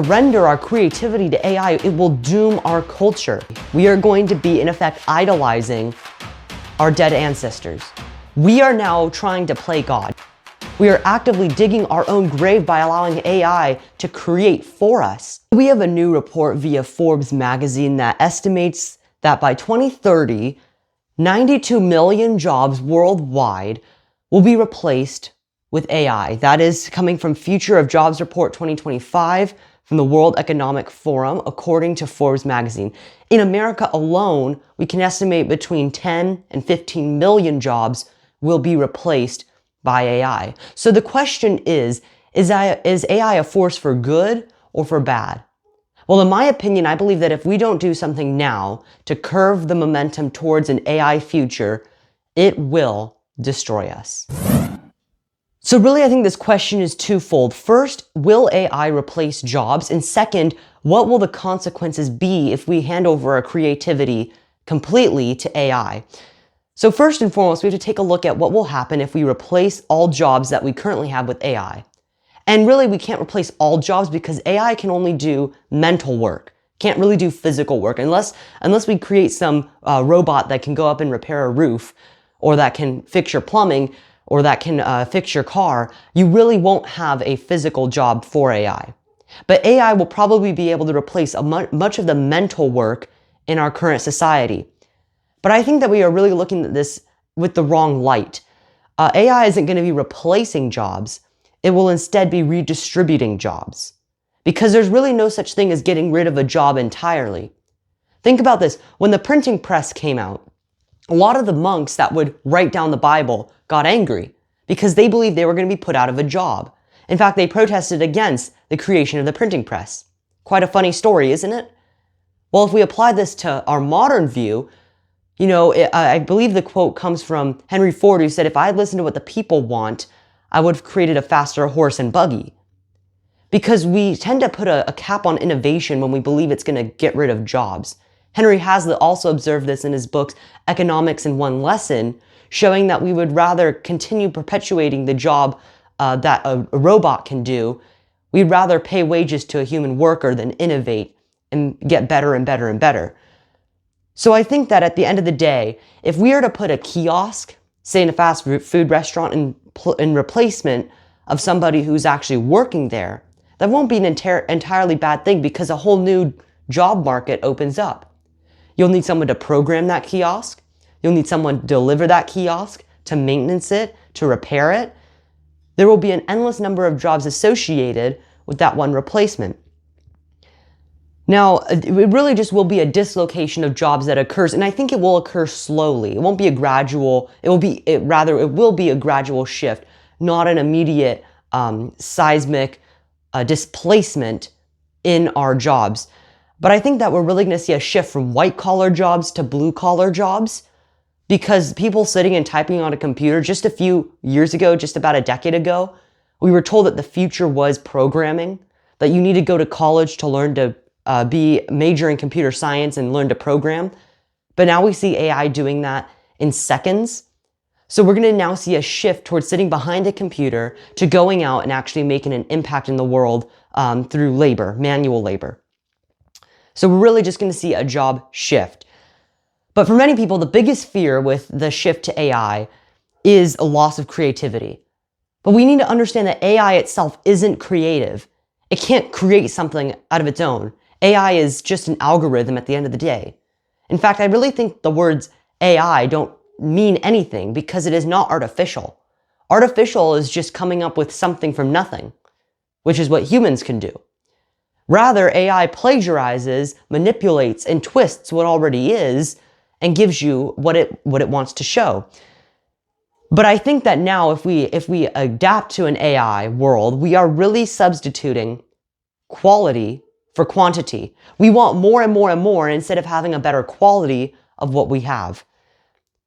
Render our creativity to AI, it will doom our culture. We are going to be, in effect, idolizing our dead ancestors. We are now trying to play God. We are actively digging our own grave by allowing AI to create for us. We have a new report via Forbes magazine that estimates that by 2030, 92 million jobs worldwide will be replaced with AI. That is coming from Future of Jobs Report 2025 from the World Economic Forum, according to Forbes magazine. In America alone, we can estimate between 10 and 15 million jobs will be replaced by AI. So the question is AI a force for good or for bad? Well, in my opinion, I believe that if we don't do something now to curve the momentum towards an AI future, it will destroy us. So really, I think this question is twofold. First, will AI replace jobs? And second, what will the consequences be if we hand over our creativity completely to AI? So first and foremost, we have to take a look at what will happen if we replace all jobs that we currently have with AI. And really, we can't replace all jobs because AI can only do mental work, can't really do physical work. Unless we create some robot that can go up and repair a roof, or that can fix your plumbing, or that can fix your car, you really won't have a physical job for AI. But AI will probably be able to replace much of the mental work in our current society. But I think that we are really looking at this with the wrong light. AI isn't going to be replacing jobs. It will instead be redistributing jobs. Because there's really no such thing as getting rid of a job entirely. Think about this. When the printing press came out, a lot of the monks that would write down the Bible got angry because they believed they were going to be put out of a job. In fact, they protested against the creation of the printing press. Quite a funny story, isn't it? Well, if we apply this to our modern view, I believe the quote comes from Henry Ford, who said, if I had listened to what the people want, I would have created a faster horse and buggy. Because we tend to put a cap on innovation when we believe it's going to get rid of jobs. Henry Hazlitt also observed this in his books, Economics in One Lesson, showing that we would rather continue perpetuating the job that a robot can do. We'd rather pay wages to a human worker than innovate and get better and better and better. So I think that at the end of the day, if we are to put a kiosk, say in a fast food restaurant, in replacement of somebody who's actually working there, that won't be an entirely bad thing because a whole new job market opens up. You'll need someone to program that kiosk. You'll need someone to deliver that kiosk, to maintenance it, to repair it. There will be an endless number of jobs associated with that one replacement. Now, it really just will be a dislocation of jobs that occurs, and I think it will occur slowly. It won't be a gradual, it will be a gradual shift, not an immediate seismic displacement in our jobs. But I think that we're really going to see a shift from white-collar jobs to blue-collar jobs, because people sitting and typing on a computer just a few years ago, just about a decade ago, we were told that the future was programming, that you need to go to college to learn to major in computer science and learn to program. But now we see AI doing that in seconds. So we're going to now see a shift towards sitting behind a computer to going out and actually making an impact in the world through labor, manual labor. So we're really just going to see a job shift. But for many people, the biggest fear with the shift to AI is a loss of creativity. But we need to understand that AI itself isn't creative. It can't create something out of its own. AI is just an algorithm at the end of the day. In fact, I really think the words AI don't mean anything because it is not artificial. Artificial is just coming up with something from nothing, which is what humans can do. Rather, AI plagiarizes, manipulates, and twists what already is and gives you what it wants to show. But I think that now if we adapt to an AI world, we are really substituting quality for quantity. We want more and more and more instead of having a better quality of what we have.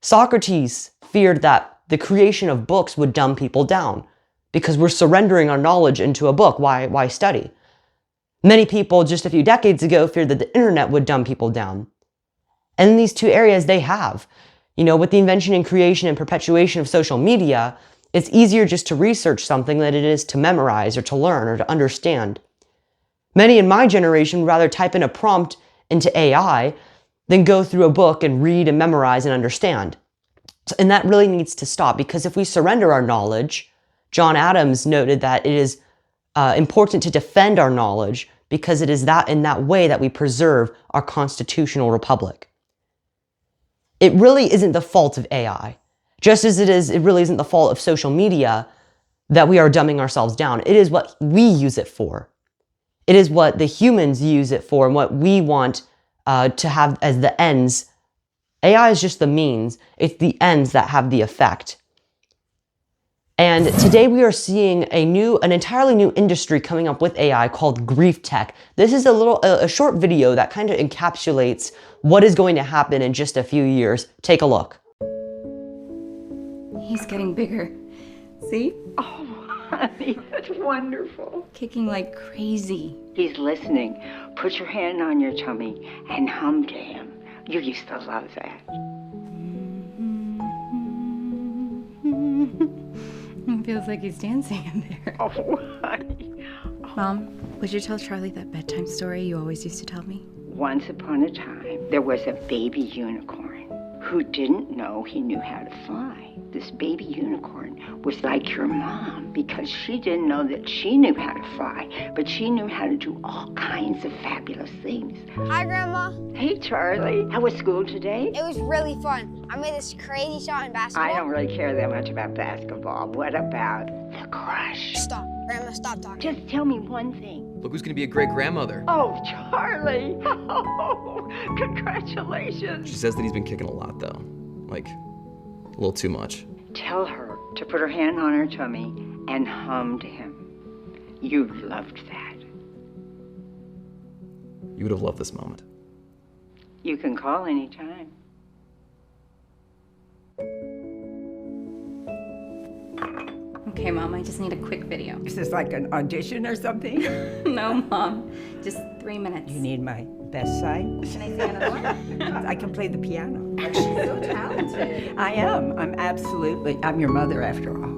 Socrates feared that the creation of books would dumb people down because we're surrendering our knowledge into a book. Why study? Many people just a few decades ago feared that the internet would dumb people down. And in these two areas, they have. With the invention and creation and perpetuation of social media, it's easier just to research something than it is to memorize or to learn or to understand. Many in my generation would rather type in a prompt into AI than go through a book and read and memorize and understand. And that really needs to stop, because if we surrender our knowledge, John Adams noted that it is important to defend our knowledge, because it is that in that way that we preserve our constitutional republic. It really isn't the fault of AI, just as it really isn't the fault of social media that we are dumbing ourselves down. It is what we use it for. It is what the humans use it for and what we want to have as the ends. AI is just the means. It's the ends that have the effect. And today we are seeing an entirely new industry coming up with AI called grief tech. This is a short video that kind of encapsulates what is going to happen in just a few years. Take a look. He's getting bigger. See? Oh, honey, that's wonderful. Kicking like crazy. He's listening. Put your hand on your tummy and hum to him. You used to love that. It feels like he's dancing in there. Oh, honey. Oh. Mom, would you tell Charlie that bedtime story you always used to tell me? Once upon a time, there was a baby unicorn who didn't know he knew how to fly. This baby unicorn was like your mom because she didn't know that she knew how to fly, but she knew how to do all kinds of fabulous things. Hi, Grandma. Hey, Charlie. How was school today? It was really fun. I made this crazy shot in basketball. I don't really care that much about basketball. What about the crush? Stop. Grandma, stop talking. Just tell me one thing. Look who's gonna be a great grandmother. Oh, Charlie. Oh, congratulations. She says that he's been kicking a lot though. Like, a little too much. Tell her to put her hand on her tummy and hum to him. You loved that. You would have loved this moment. You can call anytime. Okay, Mom, I just need a quick video. Is this like an audition or something? No, Mom, just 3 minutes. You need my best side? Can I sing another one? I can play the piano. She's so talented. I am. I'm your mother after all.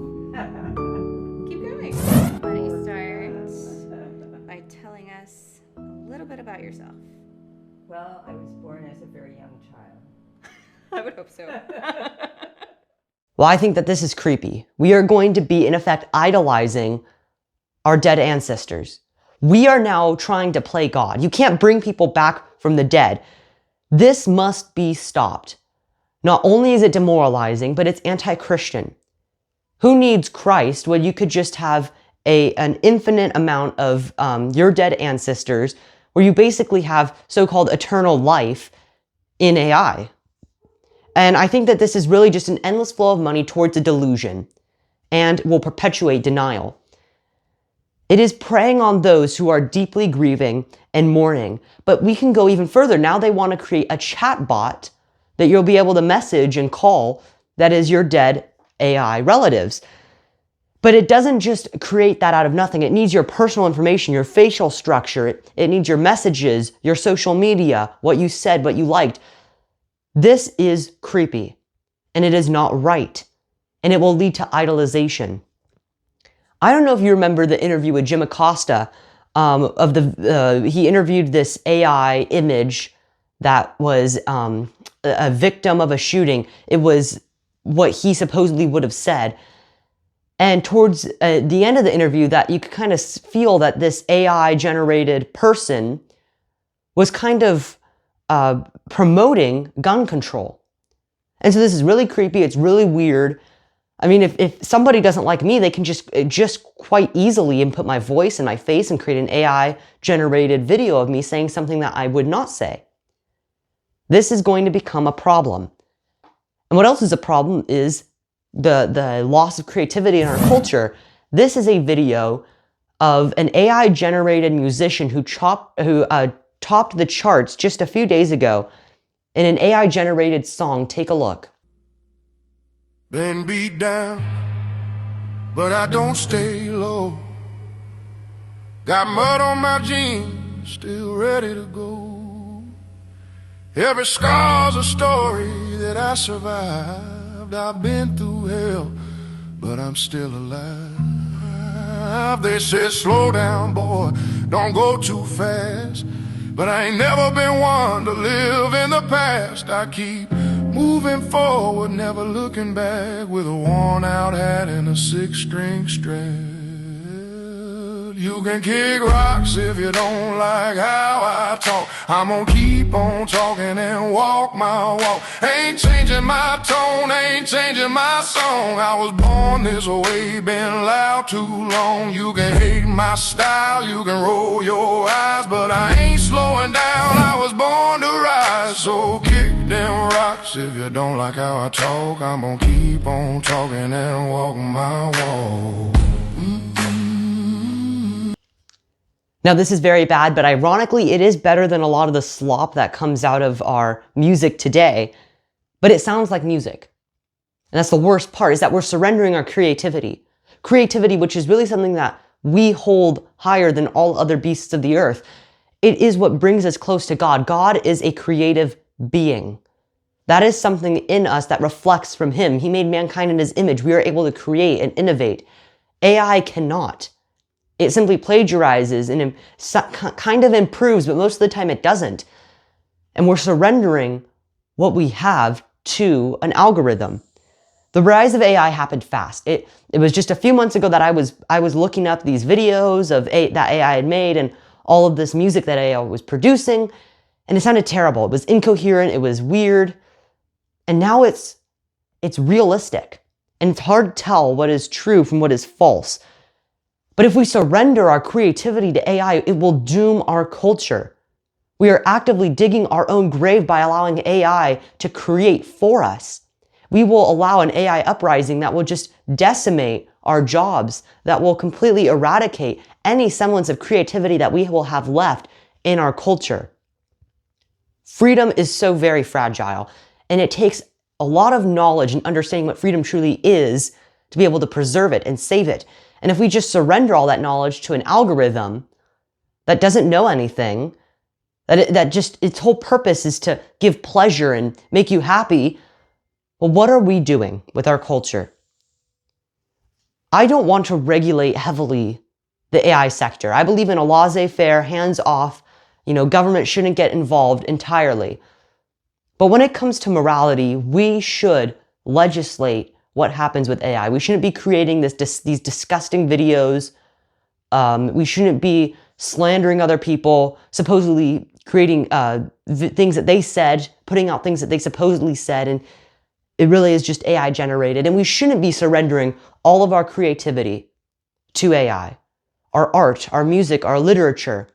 Keep going. Why don't you start by telling us a little bit about yourself? Well, I was born as a very young child. I would hope so. Well, I think that this is creepy. We are going to be, in effect, idolizing our dead ancestors. We are now trying to play God. You can't bring people back from the dead. This must be stopped. Not only is it demoralizing, but it's anti-Christian. Who needs Christ when you could just have an infinite amount of your dead ancestors, where you basically have so-called eternal life in AI? And I think that this is really just an endless flow of money towards a delusion and will perpetuate denial. It is preying on those who are deeply grieving and mourning. But we can go even further. Now they want to create a chat bot that you'll be able to message and call that is your dead AI relatives. But it doesn't just create that out of nothing. It needs your personal information, your facial structure. It needs your messages, your social media, what you said, what you liked. This is creepy, and it is not right, and it will lead to idolization. I don't know if you remember the interview with Jim Acosta. He interviewed this AI image that was a victim of a shooting. It was what he supposedly would have said. And towards the end of the interview, that you could kind of feel that this AI-generated person was kind of promoting gun control. And so this is really creepy. It's really weird. I mean, if somebody doesn't like me, they can just quite easily input my voice and my face and create an AI-generated video of me saying something that I would not say. This is going to become a problem. And what else is a problem is the loss of creativity in our culture. This is a video of an AI-generated musician who topped the charts just a few days ago in an AI-generated song. Take a look. Been beat down, but I don't stay low. Got mud on my jeans, still ready to go. Every scar's a story that I survived. I've been through hell, but I'm still alive. They said, slow down, boy, don't go too fast. But I ain't never been one to live in the past. I keep moving forward, never looking back, with a worn out hat and a six-string strap. You can kick rocks if you don't like how I talk. I'm gonna keep on talking and walk my walk. Ain't changing my tone, ain't changing my song. I was born this way, been loud too long. You can hate my style, you can roll your eyes, but I ain't slowing down, I was born to rise. So kick them rocks if you don't like how I talk. I'm gonna keep on talking and walk my walk. Now, this is very bad, but ironically, it is better than a lot of the slop that comes out of our music today, but it sounds like music. And that's the worst part, is that we're surrendering our creativity. Creativity, which is really something that we hold higher than all other beasts of the earth. It is what brings us close to God. God is a creative being. That is something in us that reflects from Him. He made mankind in His image. We are able to create and innovate. AI cannot. It simply plagiarizes and kind of improves, but most of the time it doesn't. And we're surrendering what we have to an algorithm. The rise of AI happened fast. It was just a few months ago that I was looking up these videos of that AI had made and all of this music that AI was producing, and it sounded terrible. It was incoherent, it was weird, and now it's realistic. And it's hard to tell what is true from what is false. But if we surrender our creativity to AI, it will doom our culture. We are actively digging our own grave by allowing AI to create for us. We will allow an AI uprising that will just decimate our jobs, that will completely eradicate any semblance of creativity that we will have left in our culture. Freedom is so very fragile, and it takes a lot of knowledge and understanding what freedom truly is to be able to preserve it and save it. And if we just surrender all that knowledge to an algorithm that doesn't know anything, that just its whole purpose is to give pleasure and make you happy, well, what are we doing with our culture? I don't want to regulate heavily the AI sector. I believe in a laissez-faire, hands-off, government shouldn't get involved entirely. But when it comes to morality, we should legislate what happens with AI. We shouldn't be creating these disgusting videos. We shouldn't be slandering other people, supposedly creating things that they said, putting out things that they supposedly said, and it really is just AI generated. And we shouldn't be surrendering all of our creativity to AI, our art, our music, our literature,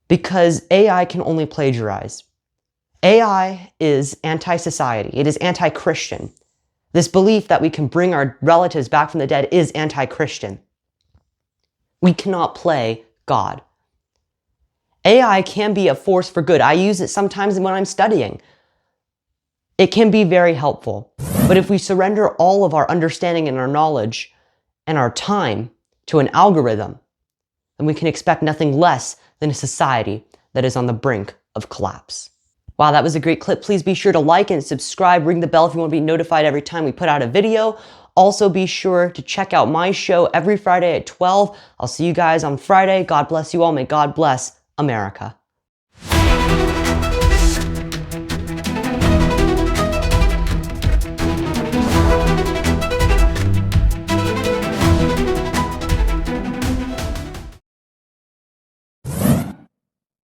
because AI can only plagiarize. AI is anti-society. It is anti-Christian. This belief that we can bring our relatives back from the dead is anti-Christian. We cannot play God. AI can be a force for good. I use it sometimes when I'm studying. It can be very helpful. But if we surrender all of our understanding and our knowledge and our time to an algorithm, then we can expect nothing less than a society that is on the brink of collapse. Wow, that was a great clip. Please be sure to like and subscribe. Ring the bell if you want to be notified every time we put out a video. Also, be sure to check out my show every Friday at 12. I'll see you guys on Friday. God bless you all. May God bless America.